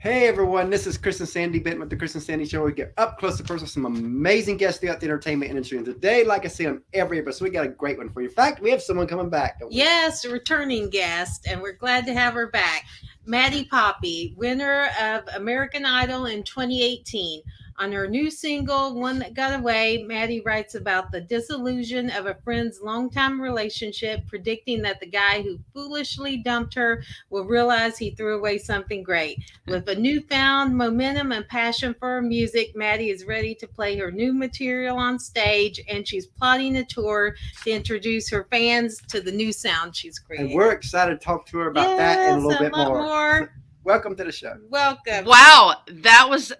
Hey everyone, this is Chris and Sandy Benton with the Chris and Sandy Show. We get up close and personal with some amazing guests throughout the entertainment industry. And today, like I say on every episode, we got a great one for you. In fact, we have someone coming back. Yes, a returning guest, and we're glad to have her back. Maddie Poppe, winner of American Idol in 2018. On her new single, One That Got Away, Maddie writes about the disillusion of a friend's longtime relationship, predicting that the guy who foolishly dumped her will realize he threw away something great. With a newfound momentum and passion for her music, Maddie is ready to play her new material on stage, and she's plotting a tour to introduce her fans to the new sound she's creating. And we're excited to talk to her about that and a little bit more. Welcome to the show. Welcome. Wow, that was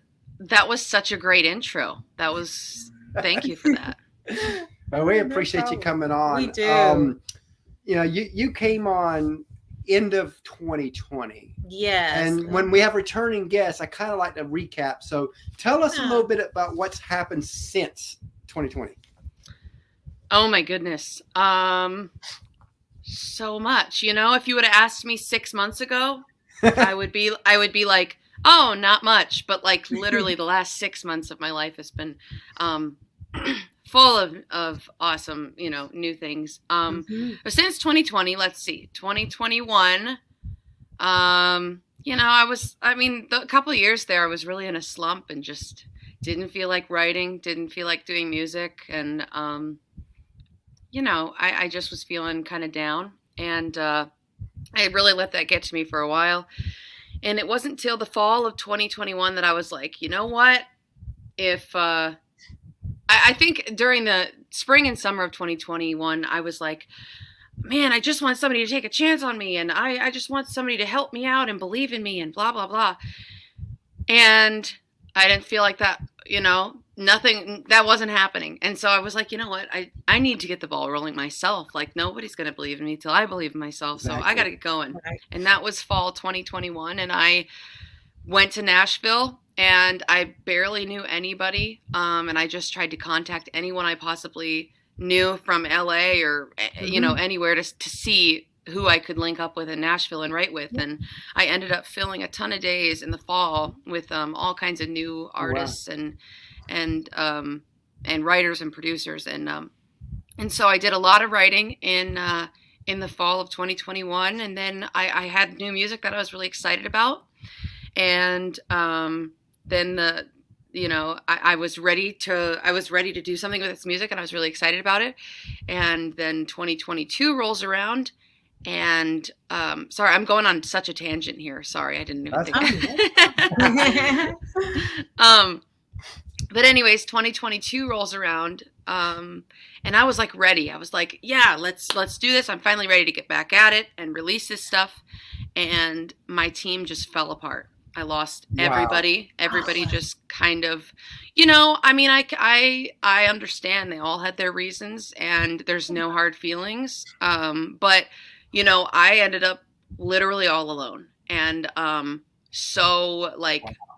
such a great intro. Thank you for that. Well, we appreciate you coming on. We do. You came on end of 2020. Yes. And when we have returning guests, I kind of like to recap. So tell us a little bit about what's happened since 2020. Oh my goodness. So much. If you would have asked me 6 months ago, I would be like, oh, not much, but like literally the last 6 months of my life has been full of awesome, new things. But since 2020, let's see, 2021, a couple of years there, I was really in a slump and just didn't feel like writing, didn't feel like doing music. And, I just was feeling kind of down, and I really let that get to me for a while. And it wasn't till the fall of 2021 that I was like, you know what? I think during the spring and summer of 2021, I was like, man, I just want somebody to take a chance on me. And I just want somebody to help me out and believe in me and blah, blah, blah. And I didn't feel like that, nothing, that wasn't happening. And so I was like, you know what? I need to get the ball rolling myself. Like, nobody's going to believe in me till I believe in myself. So I got to get going. Right. And that was fall 2021. And I went to Nashville, and I barely knew anybody. And I just tried to contact anyone I possibly knew from LA or, anywhere to see who I could link up with in Nashville and write with. And I ended up filling a ton of days in the fall with all kinds of new artists and writers and producers. And so I did a lot of writing in the fall of 2021. And then I had new music that I was really excited about. And then I was ready to do something with this music, and I was really excited about it. And then 2022 rolls around. And sorry, I'm going on such a tangent here. Sorry, I didn't even think. But anyways, 2022 rolls around, and I was like ready. I was like, yeah, let's do this. I'm finally ready to get back at it and release this stuff. And my team just fell apart. I lost everybody. Everybody just kind of, I understand they all had their reasons, and there's no hard feelings. But I ended up literally all alone. And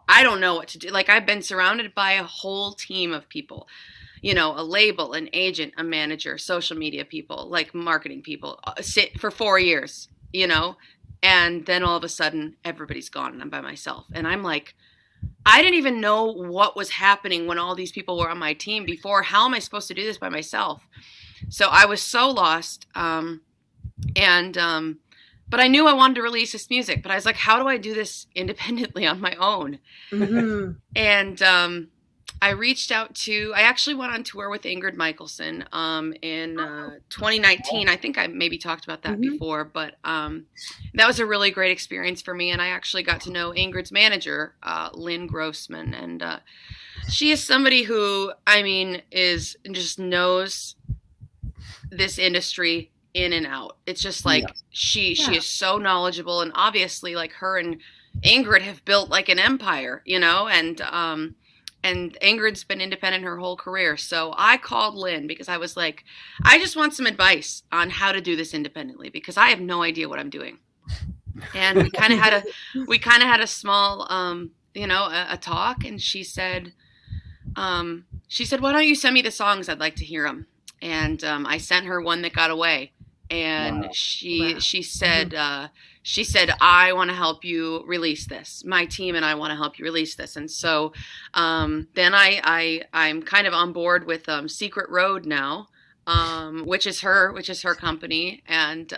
I don't know what to do. Like, I've been surrounded by a whole team of people, a label, an agent, a manager, social media people, like marketing people, for 4 years, and then all of a sudden everybody's gone and I'm by myself. And I'm like, I didn't even know what was happening when all these people were on my team before. How am I supposed to do this by myself? So I was so lost. But I knew I wanted to release this music, but I was like, how do I do this independently on my own? Mm-hmm. And I reached out I actually went on tour with Ingrid Michaelson in 2019. I think I maybe talked about that before, but that was a really great experience for me. And I actually got to know Ingrid's manager, Lynn Grossman. And she is somebody who, just knows this industry in and out. It's just like she is so knowledgeable, and obviously like her and Ingrid have built like an empire, and Ingrid's been independent her whole career. So I called Lynn because I was like, I just want some advice on how to do this independently, because I have no idea what I'm doing. And we kind of had a small a talk, and she said, why don't you send me the songs? I'd like to hear them. And I sent her One That Got Away. And she said, she said, I want to help you release this. My team and I want to help you release this. And so then I'm kind of on board with Secret Road now, which is her company, and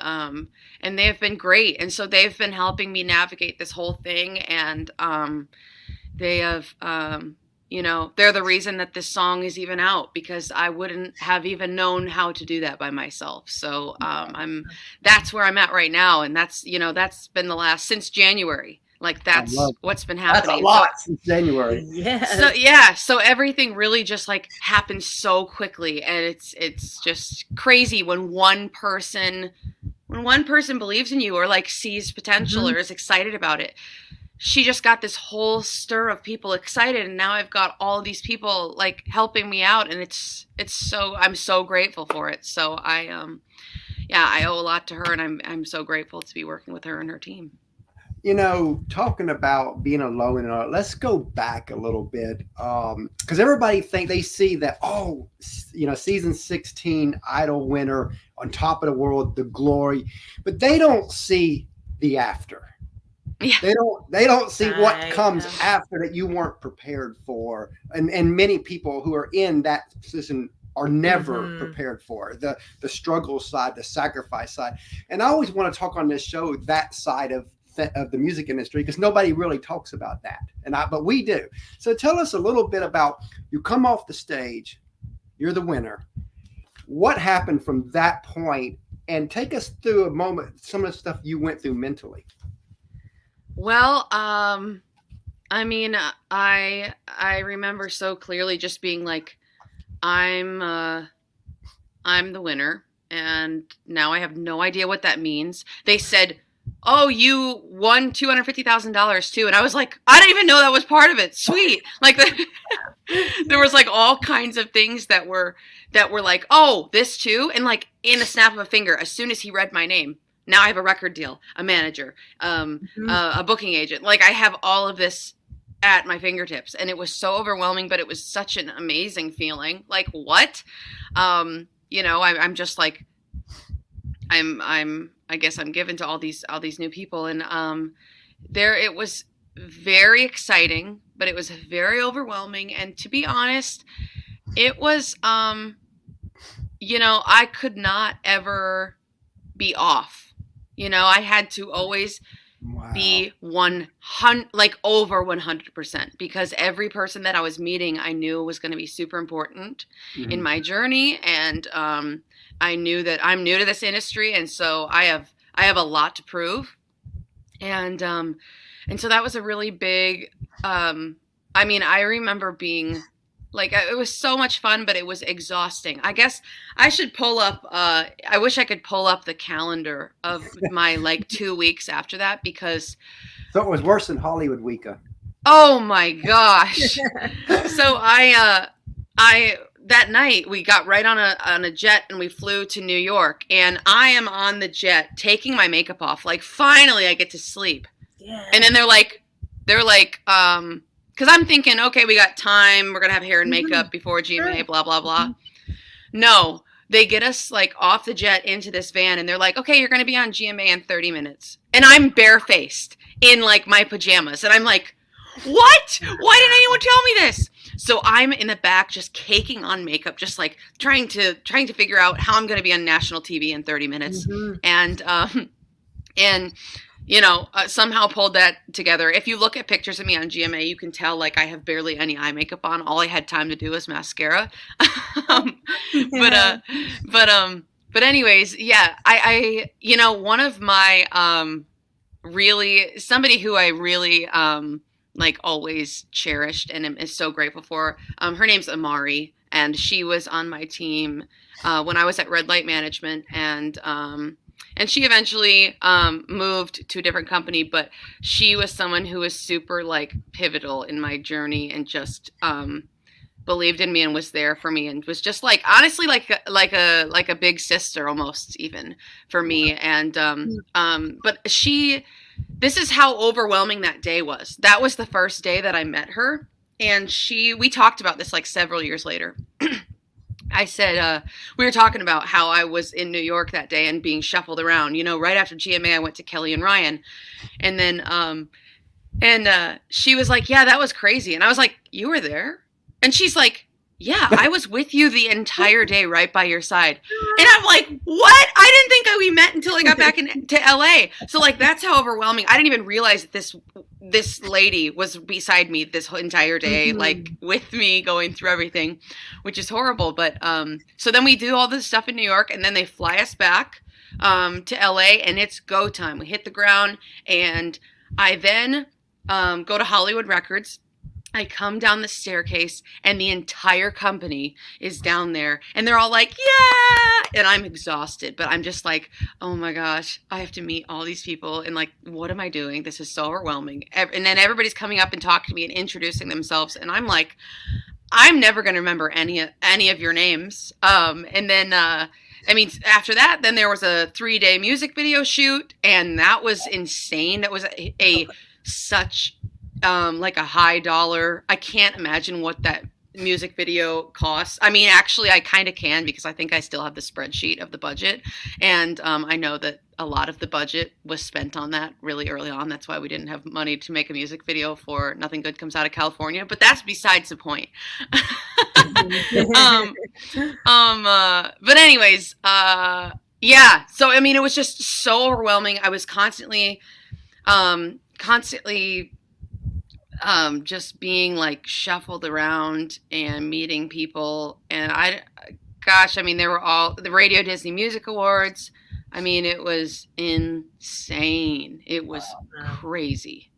they have been great. And so they've been helping me navigate this whole thing, and they have they're the reason that this song is even out, because I wouldn't have even known how to do that by myself. So that's where I'm at right now, and that's been since January. Like that's what's been happening. That's a lot since January. Yeah. So everything really just like happens so quickly, and it's just crazy when one person believes in you, or like sees potential, or is excited about it. She just got this whole stir of people excited, and now I've got all these people like helping me out, and I'm so grateful for it. So I owe a lot to her, and I'm so grateful to be working with her and her team. Talking about being alone and all, let's go back a little bit, because everybody they see that, season 16 Idol winner, on top of the world, the glory, but they don't see the after. Yeah. They don't see what comes after that you weren't prepared for, and many people who are in that position are never prepared for the struggle side, the sacrifice side. And I always want to talk on this show that side of the music industry, because nobody really talks about that, but we do. So tell us a little bit about, you come off the stage, you're the winner. What happened from that point, and take us through a moment, some of the stuff you went through mentally. Well, I mean, I remember so clearly just being like, I'm the winner, and now I have no idea what that means. They said, oh, you won $250,000 too. And I was like, I didn't even know that was part of it. Sweet. Like there was like all kinds of things that were like, oh, this too. And like in a snap of a finger, as soon as he read my name, now I have a record deal, a manager, a booking agent. Like I have all of this at my fingertips, and it was so overwhelming, but it was such an amazing feeling. Like what? I'm just like, I guess I'm given to all these new people, and it was very exciting, but it was very overwhelming. And to be honest, it was I could not ever be off. I had to always be over 100%, because every person that I was meeting, I knew was going to be super important in my journey, and I knew that I'm new to this industry, and so I have a lot to prove, and so that was a really big. I remember being like, it was so much fun, but it was exhausting. I guess I should pull up. I wish I could pull up the calendar of my 2 weeks after that, because. So it was worse than Hollywood Weeka. Oh my gosh! So that night we got right on a jet, and we flew to New York, and I am on the jet taking my makeup off. Like finally I get to sleep. Yeah. And then they're like, because I'm thinking, okay, we got time. We're going to have hair and makeup before GMA, blah, blah, blah. No, they get us like off the jet into this van, and they're like, okay, you're going to be on GMA in 30 minutes. And I'm barefaced in like my pajamas. And I'm like, what? Why didn't anyone tell me this? So I'm in the back just caking on makeup, just like trying to figure out how I'm going to be on national TV in 30 minutes. And somehow pulled that together. If you look at pictures of me on GMA, you can tell like I have barely any eye makeup on. All I had time to do was mascara. But anyways, yeah, I one of my really, somebody who I really always cherished and is so grateful for. Her name's Amari, and she was on my team when I was at Red Light Management, and she eventually moved to a different company, but she was someone who was super pivotal in my journey, and just believed in me and was there for me, and was just honestly like a big sister almost, even for me. And but this is how overwhelming that day was. That was the first day that I met her, and we talked about this several years later. I said, we were talking about how I was in New York that day and being shuffled around. You know, right after GMA, I went to Kelly and Ryan. And then, she was like, yeah, that was crazy. And I was like, you were there? And she's like, yeah, I was with you the entire day right by your side. And I'm like, what? I didn't think we met until I got back to LA. So like, that's how overwhelming. I didn't even realize that this lady was beside me this entire day, like with me going through everything, which is horrible. But so then we do all this stuff in New York, and then they fly us back to LA, and it's go time. We hit the ground, and I then go to Hollywood Records. I come down the staircase, and the entire company is down there, and they're all like, yeah, and I'm exhausted, but I'm just like, oh my gosh, I have to meet all these people, and like, what am I doing? This is so overwhelming. And then everybody's coming up and talking to me and introducing themselves, and I'm like, I'm never going to remember any of your names. And then, after that, then there was a 3-day music video shoot, and that was insane. That was such like a high dollar. I can't imagine what that music video costs. I mean, actually, I kind of can, because I think I still have the spreadsheet of the budget, and I know that a lot of the budget was spent on that really early on. That's why we didn't have money to make a music video for Nothing Good Comes Out of California, but that's besides the point. But anyways, yeah. So I mean, it was just so overwhelming. I was constantly just being like shuffled around and meeting people. And there were all the Radio Disney Music Awards. I mean, it was insane. It was crazy.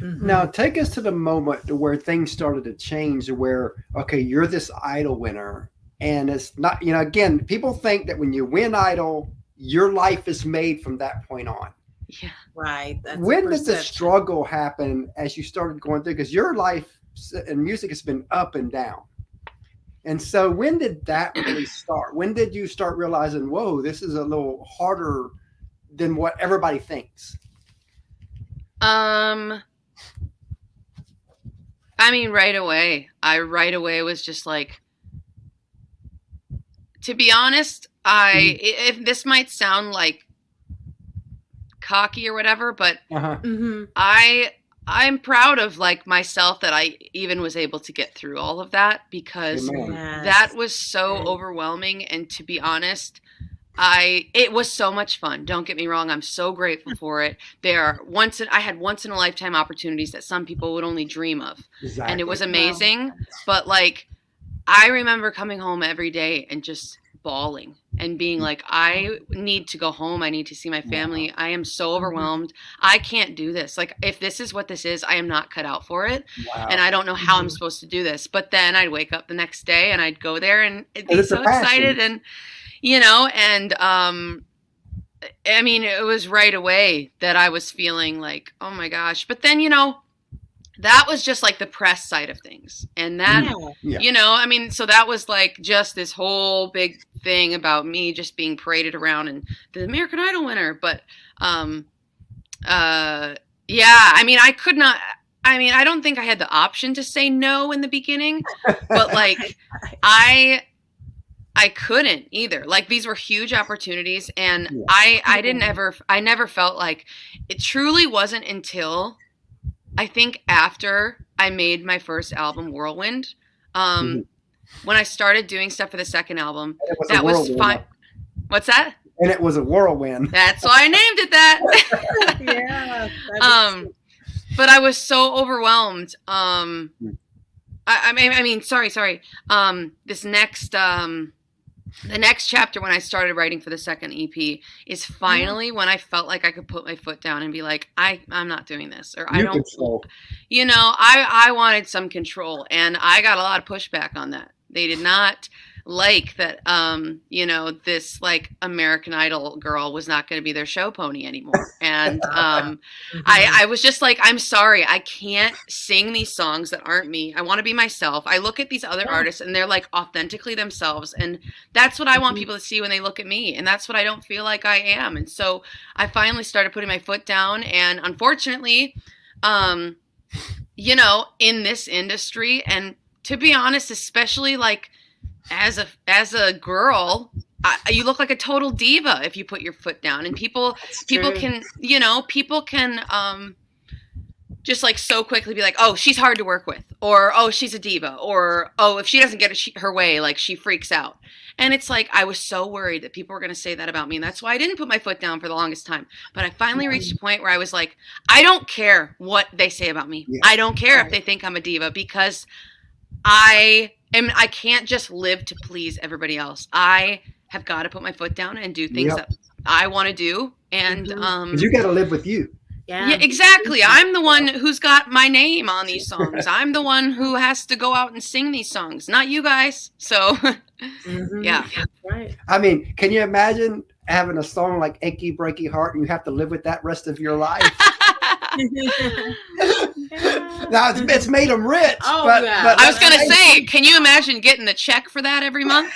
Now, take us to the moment where things started to change, where, okay, you're this Idol winner, and it's not, again, people think that when you win Idol, your life is made from that point on. Yeah. Right. When did the struggle happen as you started going through? Because your life in music has been up and down. And so when did that really start? When did you start realizing, whoa, this is a little harder than what everybody thinks? Right away. Right away was just like, to be honest, if this might sound like cocky or whatever, but I'm proud of like myself that I even was able to get through all of that, because that was so overwhelming. And to be honest, it was so much fun. Don't get me wrong. I'm so grateful for it. I had once in a lifetime opportunities that some people would only dream of. Exactly. And it was amazing. Wow. But like, I remember coming home every day and just bawling and being like, I need to go home. I need to see my family. Wow. I am so overwhelmed. I can't do this. Like, if this is what this is, I am not cut out for it. Wow. And I don't know how I'm supposed to do this. But then I'd wake up the next day and I'd go there and be so excited, and it was right away that I was feeling like, oh my gosh. But then, that was just like the press side of things. And that, so that was like just this whole big thing about me just being paraded around and the American Idol winner. But, I don't think I had the option to say no in the beginning, but like, I couldn't either. Like, these were huge opportunities, and I never felt like it. Truly wasn't until I think after I made my first album, Whirlwind, when I started doing stuff for the second album, that was fun. What's that? And it was a whirlwind. That's why I named it that. Yeah. But I was so overwhelmed. Sorry. This next, the next chapter, when I started writing for the second EP, is finally when I felt like I could put my foot down and be like, I'm not doing this, or I wanted some control, and I got a lot of pushback on that. They did not like that, this like American Idol girl was not going to be their show pony anymore. And I was just like, I'm sorry, I can't sing these songs that aren't me. I want to be myself. I look at these other artists and they're like authentically themselves. And that's what I want people to see when they look at me. And that's what I don't feel like I am. And so I finally started putting my foot down. And unfortunately, in this industry, and to be honest, especially like as a girl, you look like a total diva if you put your foot down, and people can, people can just like so quickly be like, oh, she's hard to work with, or oh, she's a diva, or oh, if she doesn't get her way, like she freaks out. And it's like, I was so worried that people were going to say that about me, and that's why I didn't put my foot down for the longest time. But I finally reached a point where I was like, I don't care what they say about me. Yeah. I don't care if they think I'm a diva, because I can't just live to please everybody else. I have got to put my foot down and do things that I want to do. And you got to live with you. Yeah, exactly. I'm the one who's got my name on these songs. I'm the one who has to go out and sing these songs, not you guys. So, yeah. Right. I mean, can you imagine having a song like Achy Breaky Heart and you have to live with that rest of your life? Now, it's made them rich. Oh, but I was going to say, can you imagine getting the check for that every month?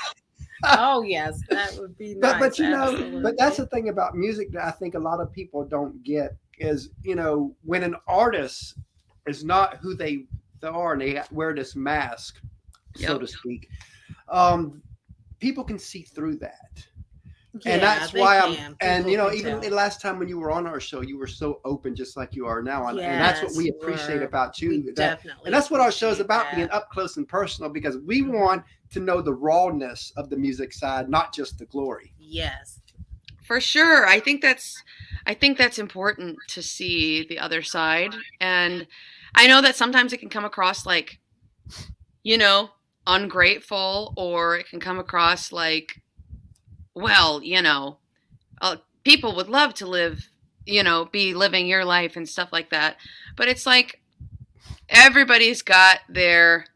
Oh, yes, that would be nice. But you know, but that's the thing about music that I think a lot of people don't get is, when an artist is not who they are and they wear this mask, so to speak, people can see through that. Yeah, and that's why even the last time when you were on our show, you were so open, just like you are now. And that's what we appreciate about you. And that's what our show is about, being up close and personal, because we want to know the rawness of the music side, not just the glory. Yes. For sure. I think that's important to see the other side. And I know that sometimes it can come across like, ungrateful, or it can come across like, well, people would love to live, be living your life and stuff like that. But it's like, everybody's got their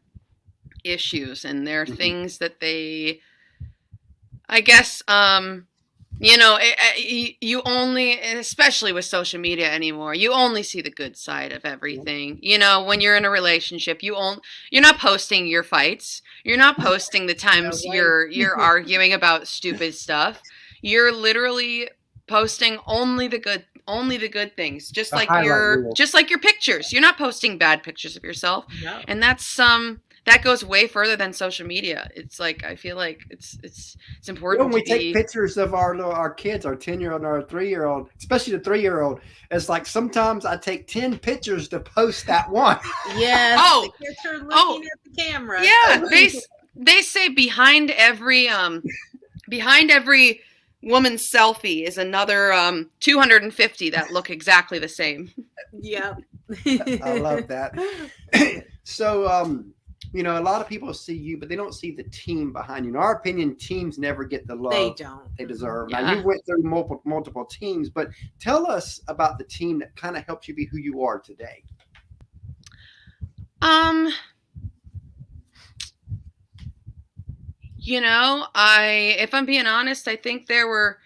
issues and their things that they, I guess, you only, especially with social media anymore, you only see the good side of everything. When you're in a relationship, you're not posting your fights. You're not posting the times you're arguing about stupid stuff. You're literally posting only the good things. Just like your pictures. You're not posting bad pictures of yourself. No. And that's that goes way further than social media. It's like, I feel like it's important. When we take pictures of our kids, our 10-year-old and our 3-year-old, especially the 3-year-old, it's like sometimes I take 10 pictures to post that one. Yes. Oh, the kids are looking at the camera. Yeah, they say behind every woman's selfie is another 250 that look exactly the same. Yeah. I love that. So, a lot of people see you, but they don't see the team behind you. In our opinion, teams never get the love they deserve. Yeah. Now, you went through multiple teams, but tell us about the team that kind of helped you be who you are today. If I'm being honest, I think there were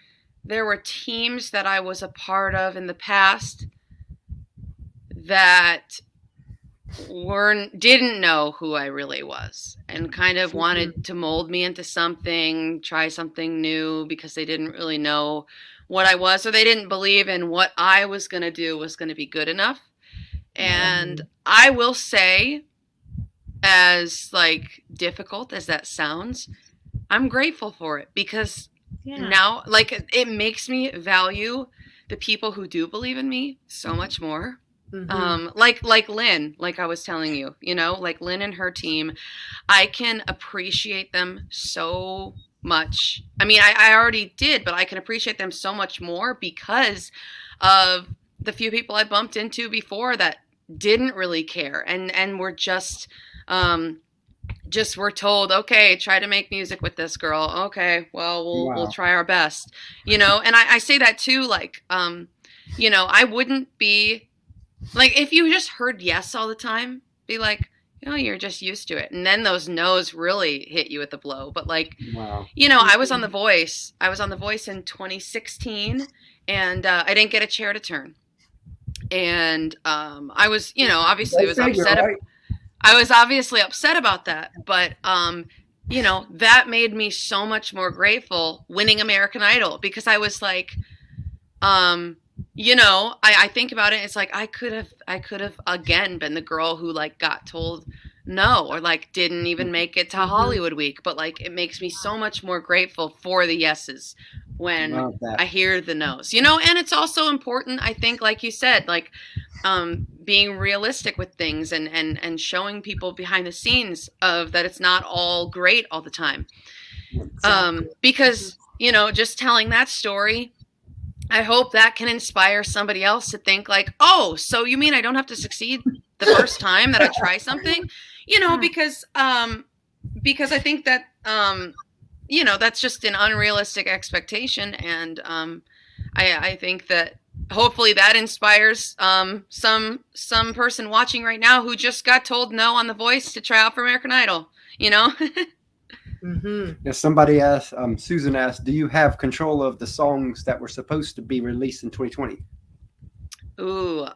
teams that I was a part of in the past that didn't know who I really was, and kind of wanted to mold me into something, try something new, because they didn't really know what I was, or they didn't believe in what I was going to do was going to be good enough. And I will say, as like difficult as that sounds, I'm grateful for it, because now, like, it makes me value the people who do believe in me so much more. Like Lynn, like I was telling you, like Lynn and her team, I can appreciate them so much. I mean, I already did, but I can appreciate them so much more because of the few people I bumped into before that didn't really care and were just were told, okay, try to make music with this girl. Okay, well, we'll try our best, and I say that too, like, I wouldn't be, like, if you just heard yes all the time, be like, you're just used to it. And then those no's really hit you with the blow. But like, I was on The Voice. I was on The Voice in 2016, and I didn't get a chair to turn. And I was, obviously I was obviously upset about that. But, that made me so much more grateful winning American Idol, because I was like, I think about it. It's like I could have again been the girl who like got told know, or like didn't even make it to Hollywood Week. But like, it makes me so much more grateful for the yeses when I hear the no's, you know. And it's also important, I think, like you said, like being realistic with things and showing people behind the scenes of that it's not all great all the time. Because, you know, just telling that story, I hope that can inspire somebody else to think like, oh, so you mean I don't have to succeed the first time that I try something? You know, because I think that, you know, that's just an unrealistic expectation. And I think that hopefully that inspires some person watching right now who just got told no on The Voice to try out for American Idol, you know? Yeah, somebody asked, Susan asked, do you have control of the songs that were supposed to be released in 2020? Ooh,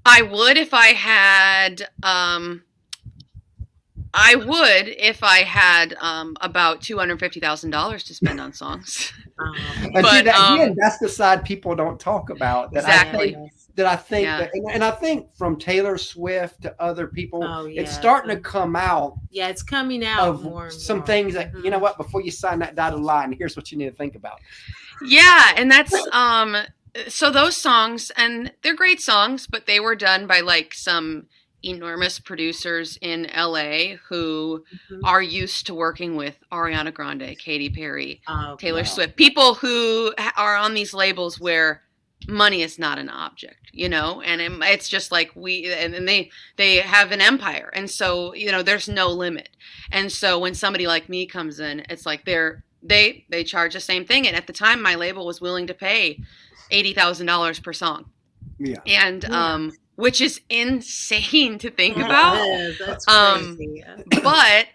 I would if I had about $250,000 to spend on songs. But see, again, that's the side people don't talk about. That exactly. I think that, and I think from Taylor Swift to other people, it's starting to come out. Yeah, it's coming out of more and some more. Things that, you know what, before you sign that dotted line, here's what you need to think about. Yeah, and that's so those songs, and they're great songs, but they were done by like some enormous producers in LA who are used to working with Ariana Grande, Katy Perry, Taylor Swift, people who are on these labels where money is not an object, you know, and it's just like they have an empire. And so, you know, there's no limit. And so when somebody like me comes in, it's like they charge the same thing. And at the time, my label was willing to pay $80,000 per song. Yeah. And, which is insane to think about. That's crazy. But,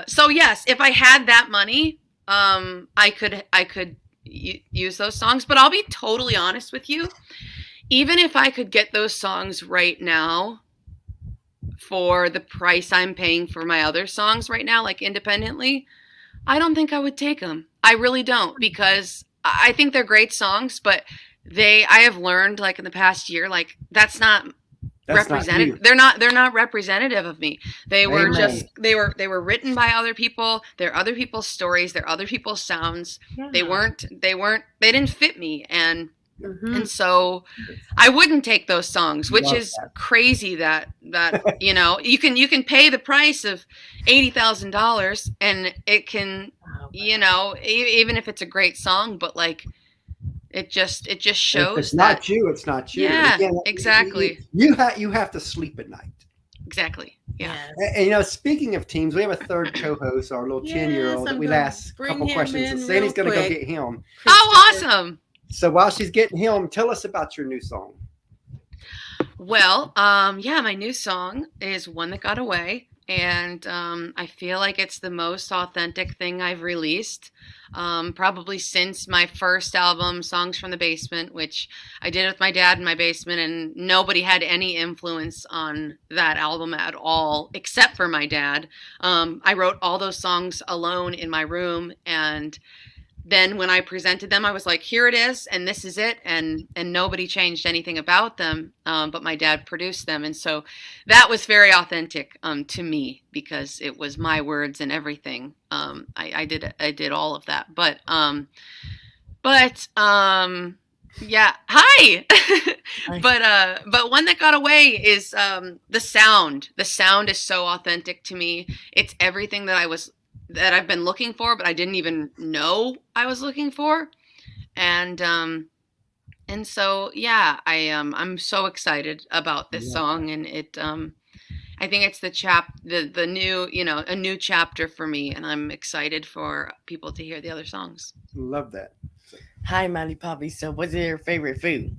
so yes, if I had that money, I could use those songs, but I'll be totally honest with you. Even if I could get those songs right now for the price I'm paying for my other songs right now, like independently, I don't think I would take them. I really don't, because I think they're great songs, but I have learned like in the past year, like that's not representative. They're not representative of me. They were they were written by other people. They're other people's stories. They're other people's sounds. Yeah. They didn't fit me. And so I wouldn't take those songs, which is crazy that, you know, you can pay the price of $80,000 and it can, you know, even if it's a great song, but like, it just shows it's not you. It's not you. Yeah, again, exactly. You have to sleep at night. Exactly. Yeah. And you know, speaking of teams, we have a third co-host, our little 10-year-old that we asked a couple questions. So Sandy's going to go get him. Oh, awesome. So while she's getting him, tell us about your new song. Well, my new song is One That Got Away. And I feel like it's the most authentic thing I've released, probably since my first album, Songs from the Basement, which I did with my dad in my basement, and nobody had any influence on that album at all, except for my dad. I wrote all those songs alone in my room, and then when I presented them, I was like, here it is, and this is it, and nobody changed anything about them, but my dad produced them. And so that was very authentic to me, because it was my words and everything. I did all of that. But yeah, hi. But One That Got Away is the sound. The sound is so authentic to me. It's everything that I've been looking for, but I didn't even know I was looking for. And so, yeah, I'm so excited about this song, and it, I think it's the new, you know, a new chapter for me, and I'm excited for people to hear the other songs. Love that. Hi, Maddie Poppe. So what's your favorite food?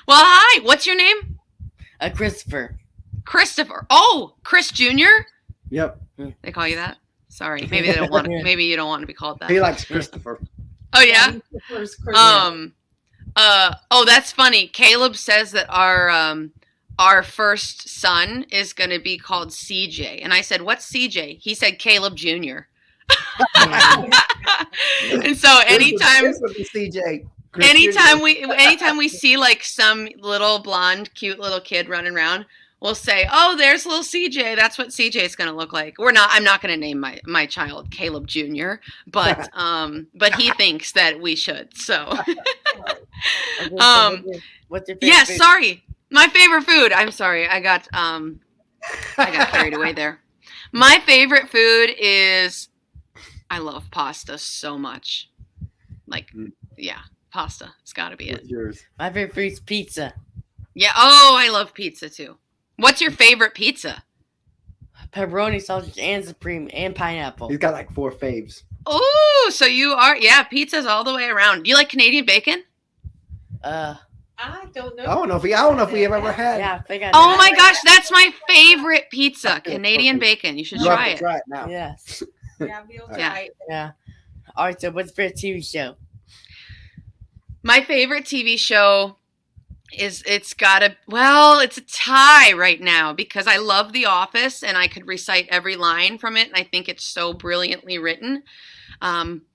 Well, hi, what's your name? Christopher. Oh, Chris Jr.? Yep. They call you that? Sorry. Maybe they don't want to, maybe you don't want to be called that. He likes Christopher. Oh yeah? Oh, that's funny. Caleb says that our first son is going to be called CJ. And I said, "What's CJ?" He said Caleb Jr. And so anytime we see like some little blonde cute little kid running around, we'll say, "Oh, there's little CJ. That's what CJ is going to look like." I'm not going to name my child Caleb Jr., but he thinks that we should. So, What's your favorite yeah, food? sorry. My favorite food. I'm sorry. I got carried away there. My favorite food is, I love pasta so much. Like, yeah, pasta. It's got to be it. What's yours? My favorite food is pizza. Yeah. Oh, I love pizza too. What's your favorite pizza? Pepperoni, sausage, and supreme, and pineapple. He's got like 4 faves. Oh, so you are, yeah, pizza's all the way around. Do you like Canadian bacon? I don't know. I don't know if we have ever had. Yeah, I think I Oh know. my gosh, that's my favorite pizza. Canadian bacon. You should You have try to it. try it now. Yes. Yeah, we'll Yeah. try it. Yeah. All right, so what's your favorite TV show? My favorite TV show is, it's a tie right now because I love The Office and I could recite every line from it and I think it's so brilliantly written.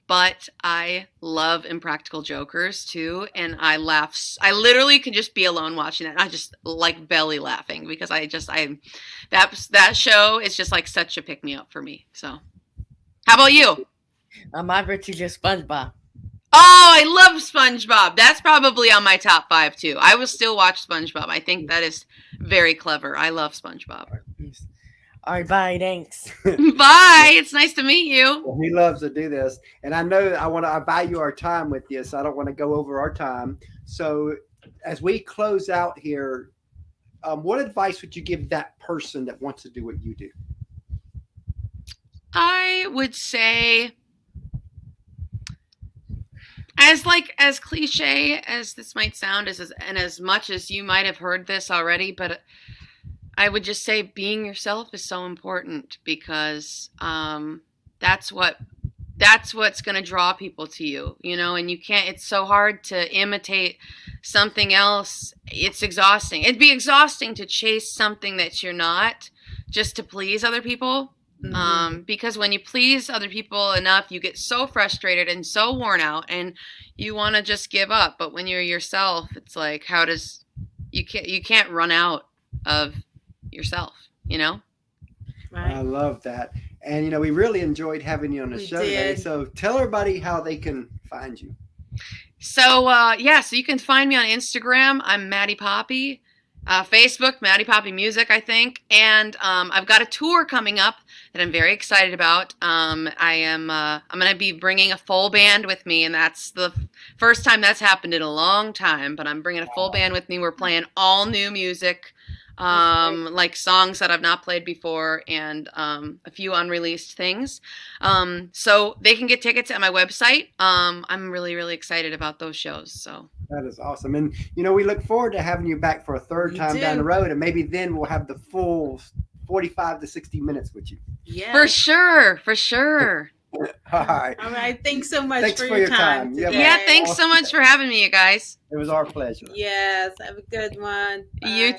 But I love Impractical Jokers too, and I laugh. I literally can just be alone watching that. I just like belly laughing because that show is just like such a pick me up for me. So, how about you? My favorite TV show is SpongeBob. Oh, I love SpongeBob. That's probably on my top 5 too. I will still watch SpongeBob. I think that is very clever. I love SpongeBob. All right, bye. Thanks. Bye. It's nice to meet you. Well, he loves to do this, and I know I value our time with you, so I don't want to go over our time. So, as we close out here, what advice would you give that person that wants to do what you do? I would say, as cliche as this might sound, and as much as you might have heard this already, but I would just say being yourself is so important because that's what's going to draw people to you, and you can't, it's so hard to imitate something else. It's exhausting. It'd be exhausting to chase something that you're not just to please other people. Because when you please other people enough, you get so frustrated and so worn out and you want to just give up. But when you're yourself, it's like, you can't run out of yourself, Right. I love that. And, we really enjoyed having you on the show today. So tell everybody how they can find you. So, so you can find me on Instagram. I'm Maddie Poppe. Facebook, Maddie Poppe Music, I think. And I've got a tour coming up that I'm very excited about. I'm going to be bringing a full band with me, and that's the first time that's happened in a long time. But I'm bringing a full band with me. We're playing all new music. Like songs that I've not played before and a few unreleased things. So they can get tickets at my website. I'm really, really excited about those shows. So that is awesome. And, we look forward to having you back for a third time down the road. And maybe then we'll have the full 45 to 60 minutes with you. Yeah. For sure. All right. All right. Thanks so much Thanks for your time. Yeah, thanks so much for having me, you guys. It was our pleasure. Yes. Have a good one. Bye. You